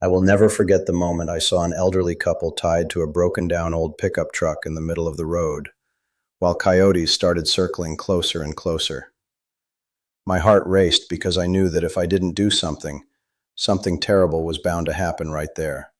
I will never forget the moment I saw an elderly couple tied to a broken-down old pickup truck in the middle of the road, while coyotes started circling closer and closer. My heart raced because I knew that if I didn't do something, something terrible was bound to happen right there.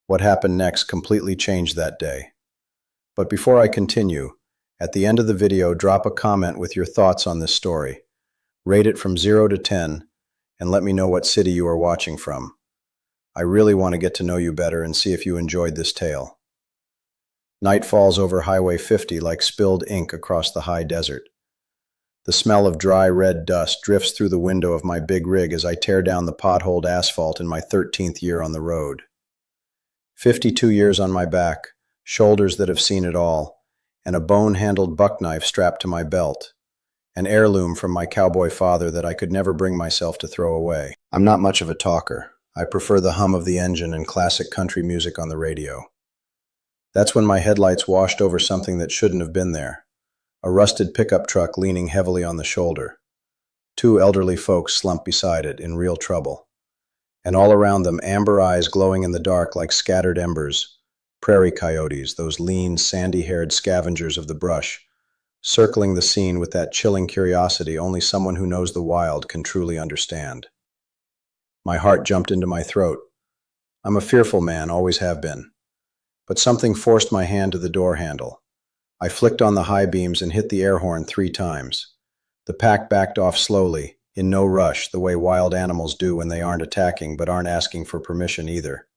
What happened next completely changed that day. But before I continue, at the end of the video, drop a comment with your thoughts on this story. Rate it from 0 to 10, and let me know what city you are watching from. I really want to get to know you better and see if you enjoyed this tale. Night falls over Highway 50 like spilled ink across the high desert. The smell of dry red dust drifts through the window of my big rig as I tear down the potholed asphalt in my 13th year on the road. 52 years on my back, shoulders that have seen it all, and a bone-handled buck knife strapped to my belt, an heirloom from my cowboy father that I could never bring myself to throw away. I'm not much of a talker. I prefer the hum of the engine and classic country music on the radio. That's when my headlights washed over something that shouldn't have been there. A rusted pickup truck leaning heavily on the shoulder. Two elderly folks slumped beside it, in real trouble. And all around them, amber eyes glowing in the dark like scattered embers. Prairie coyotes, those lean, sandy-haired scavengers of the brush, circling the scene with that chilling curiosity only someone who knows the wild can truly understand. My heart jumped into my throat. I'm a fearful man, always have been. But something forced my hand to the door handle. I flicked on the high beams and hit the air horn 3 times. The pack backed off slowly, in no rush, the way wild animals do when they aren't attacking but aren't asking for permission either.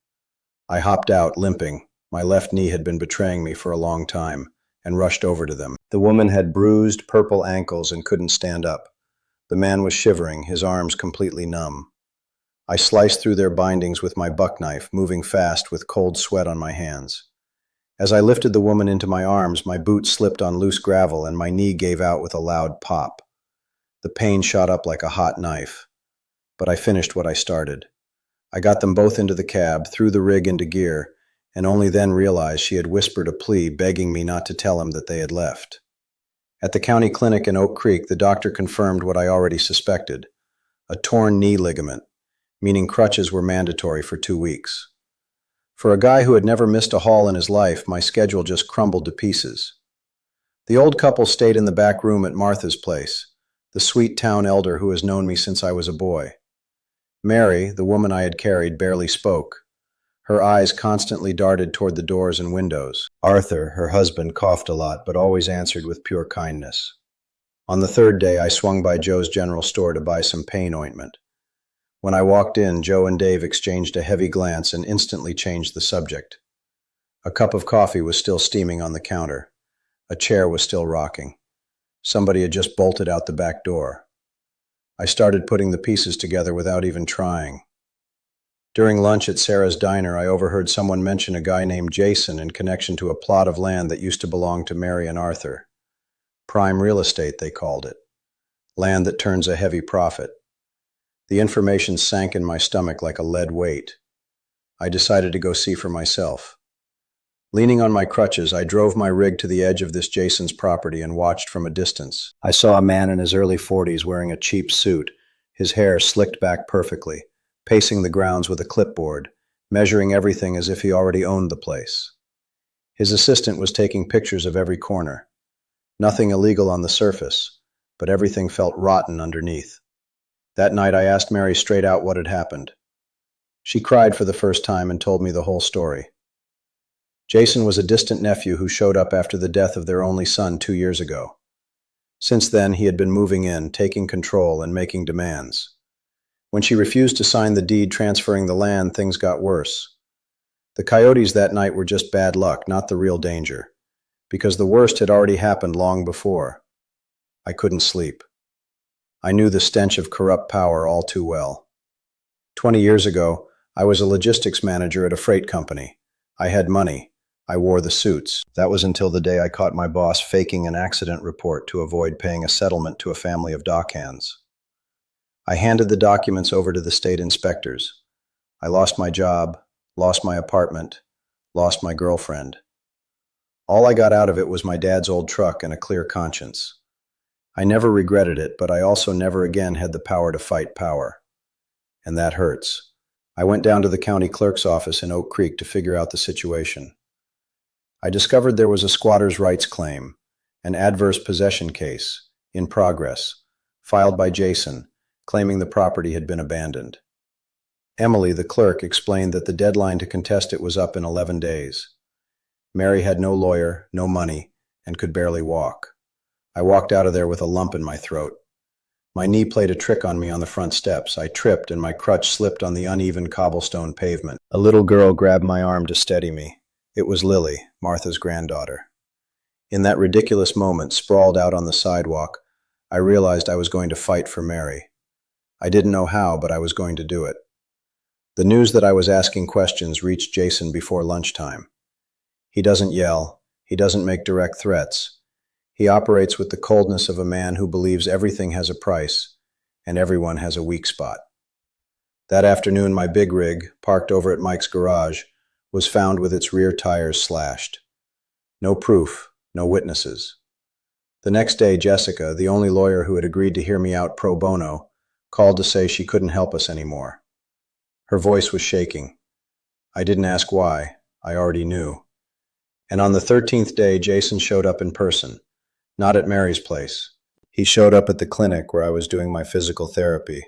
I hopped out, limping. My left knee had been betraying me for a long time, and rushed over to them. The woman had bruised, purple ankles and couldn't stand up. The man was shivering, his arms completely numb. I sliced through their bindings with my buck knife, moving fast with cold sweat on my hands. As I lifted the woman into my arms, my boot slipped on loose gravel and my knee gave out with a loud pop. The pain shot up like a hot knife. But I finished what I started. I got them both into the cab, threw the rig into gear, and only then realized she had whispered a plea begging me not to tell him that they had left. At the county clinic in Oak Creek, the doctor confirmed what I already suspected: a torn knee ligament, meaning crutches were mandatory for 2 weeks. For a guy who had never missed a haul in his life, my schedule just crumbled to pieces. The old couple stayed in the back room at Martha's place, the sweet town elder who has known me since I was a boy. Mary, the woman I had carried, barely spoke. Her eyes constantly darted toward the doors and windows. Arthur, her husband, coughed a lot, but always answered with pure kindness. On the 3rd day, I swung by Joe's general store to buy some pain ointment. When I walked in, Joe and Dave exchanged a heavy glance and instantly changed the subject. A cup of coffee was still steaming on the counter. A chair was still rocking. Somebody had just bolted out the back door. I started putting the pieces together without even trying. During lunch at Sarah's diner, I overheard someone mention a guy named Jason in connection to a plot of land that used to belong to Mary and Arthur. Prime real estate, they called it. Land that turns a heavy profit. The information sank in my stomach like a lead weight. I decided to go see for myself. Leaning on my crutches, I drove my rig to the edge of this Jason's property and watched from a distance. I saw a man in his early 40s wearing a cheap suit, his hair slicked back perfectly, pacing the grounds with a clipboard, measuring everything as if he already owned the place. His assistant was taking pictures of every corner. Nothing illegal on the surface, but everything felt rotten underneath. That night I asked Mary straight out what had happened. She cried for the first time and told me the whole story. Jason was a distant nephew who showed up after the death of their only son 2 years ago. Since then, he had been moving in, taking control, and making demands. When she refused to sign the deed transferring the land, things got worse. The coyotes that night were just bad luck, not the real danger, because the worst had already happened long before. I couldn't sleep. I knew the stench of corrupt power all too well. 20 years ago, I was a logistics manager at a freight company. I had money. I wore the suits. That was until the day I caught my boss faking an accident report to avoid paying a settlement to a family of dockhands. I handed the documents over to the state inspectors. I lost my job, lost my apartment, lost my girlfriend. All I got out of it was my dad's old truck and a clear conscience. I never regretted it, but I also never again had the power to fight power. And that hurts. I went down to the county clerk's office in Oak Creek to figure out the situation. I discovered there was a squatter's rights claim, an adverse possession case, in progress, filed by Jason, claiming the property had been abandoned. Emily, the clerk, explained that the deadline to contest it was up in 11 days. Mary had no lawyer, no money, and could barely walk. I walked out of there with a lump in my throat. My knee played a trick on me on the front steps. I tripped and my crutch slipped on the uneven cobblestone pavement. A little girl grabbed my arm to steady me. It was Lily, Martha's granddaughter. In that ridiculous moment, sprawled out on the sidewalk, I realized I was going to fight for Mary. I didn't know how, but I was going to do it. The news that I was asking questions reached Jason before lunchtime. He doesn't yell. He doesn't make direct threats. He operates with the coldness of a man who believes everything has a price and everyone has a weak spot. That afternoon, my big rig, parked over at Mike's garage, was found with its rear tires slashed. No proof, no witnesses. The next day, Jessica, the only lawyer who had agreed to hear me out pro bono, called to say she couldn't help us anymore. Her voice was shaking. I didn't ask why. I already knew. And on the 13th day, Jason showed up in person. Not at Mary's place. He showed up at the clinic where I was doing my physical therapy,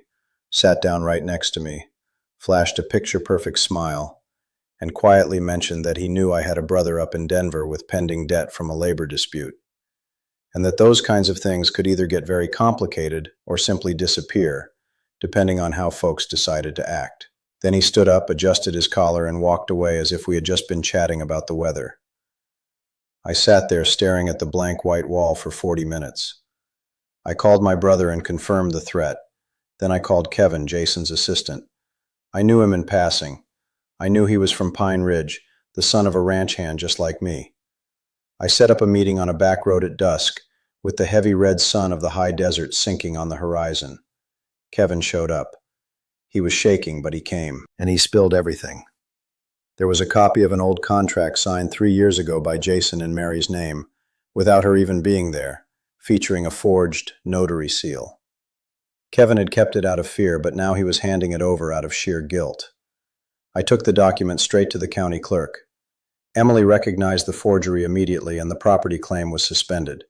sat down right next to me, flashed a picture-perfect smile, and quietly mentioned that he knew I had a brother up in Denver with pending debt from a labor dispute, and that those kinds of things could either get very complicated or simply disappear, depending on how folks decided to act. Then he stood up, adjusted his collar, and walked away as if we had just been chatting about the weather. I sat there staring at the blank white wall for 40 minutes. I called my brother and confirmed the threat. Then I called Kevin, Jason's assistant. I knew him in passing. I knew he was from Pine Ridge, the son of a ranch hand just like me. I set up a meeting on a back road at dusk, with the heavy red sun of the high desert sinking on the horizon. Kevin showed up. He was shaking, but he came, and he spilled everything. There was a copy of an old contract signed 3 years ago by Jason in Mary's name, without her even being there, featuring a forged notary seal. Kevin had kept it out of fear, but now he was handing it over out of sheer guilt. I took the document straight to the county clerk. Emily recognized the forgery immediately, and the property claim was suspended.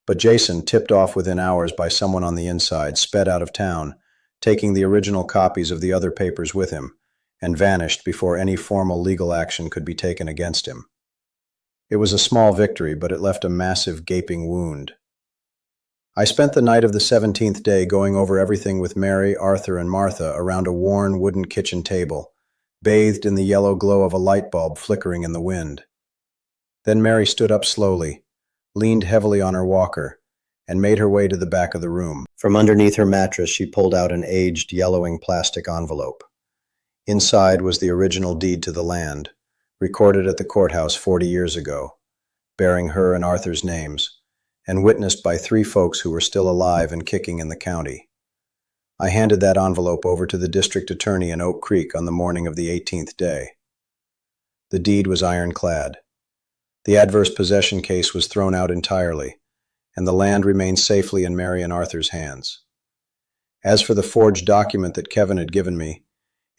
But Jason, tipped off within hours by someone on the inside, sped out of town, taking the original copies of the other papers with him, and vanished before any formal legal action could be taken against him. It was a small victory, but it left a massive gaping wound. I spent the night of the 17th day going over everything with Mary, Arthur, and Martha around a worn wooden kitchen table, bathed in the yellow glow of a light bulb flickering in the wind. Then Mary stood up slowly, leaned heavily on her walker, and made her way to the back of the room. From underneath her mattress, she pulled out an aged, yellowing plastic envelope. Inside was the original deed to the land, recorded at the courthouse 40 years ago, bearing her and Arthur's names, and witnessed by 3 folks who were still alive and kicking in the county. I handed that envelope over to the district attorney in Oak Creek on the morning of the 18th day. The deed was ironclad. The adverse possession case was thrown out entirely, and the land remained safely in Mary and Arthur's hands. As for the forged document that Kevin had given me,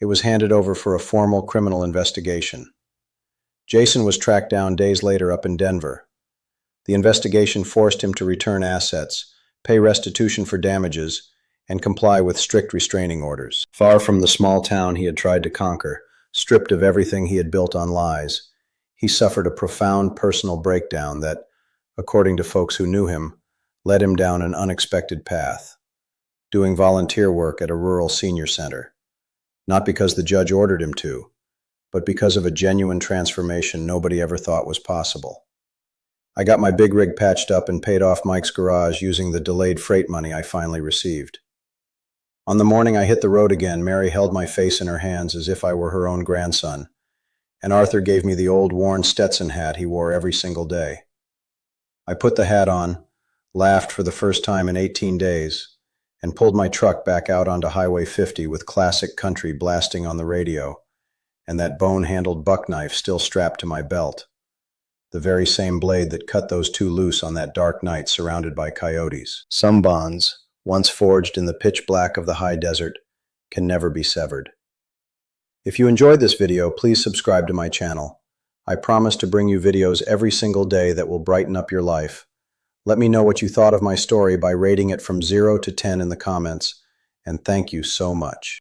it was handed over for a formal criminal investigation. Jason was tracked down days later up in Denver. The investigation forced him to return assets, pay restitution for damages, and comply with strict restraining orders. Far from the small town he had tried to conquer, stripped of everything he had built on lies, he suffered a profound personal breakdown that, according to folks who knew him, led him down an unexpected path, doing volunteer work at a rural senior center. Not because the judge ordered him to, but because of a genuine transformation nobody ever thought was possible. I got my big rig patched up and paid off Mike's garage using the delayed freight money I finally received. On the morning I hit the road again, Mary held my face in her hands as if I were her own grandson, and Arthur gave me the old worn Stetson hat he wore every single day. I put the hat on, laughed for the first time in 18 days, and pulled my truck back out onto Highway 50 with classic country blasting on the radio, and that bone-handled buck knife still strapped to my belt, the very same blade that cut those 2 loose on that dark night surrounded by coyotes. Some bonds, once forged in the pitch black of the high desert, can never be severed. If you enjoyed this video, please subscribe to my channel. I promise to bring you videos every single day that will brighten up your life. Let me know what you thought of my story by rating it from 0 to 10 in the comments, and thank you so much.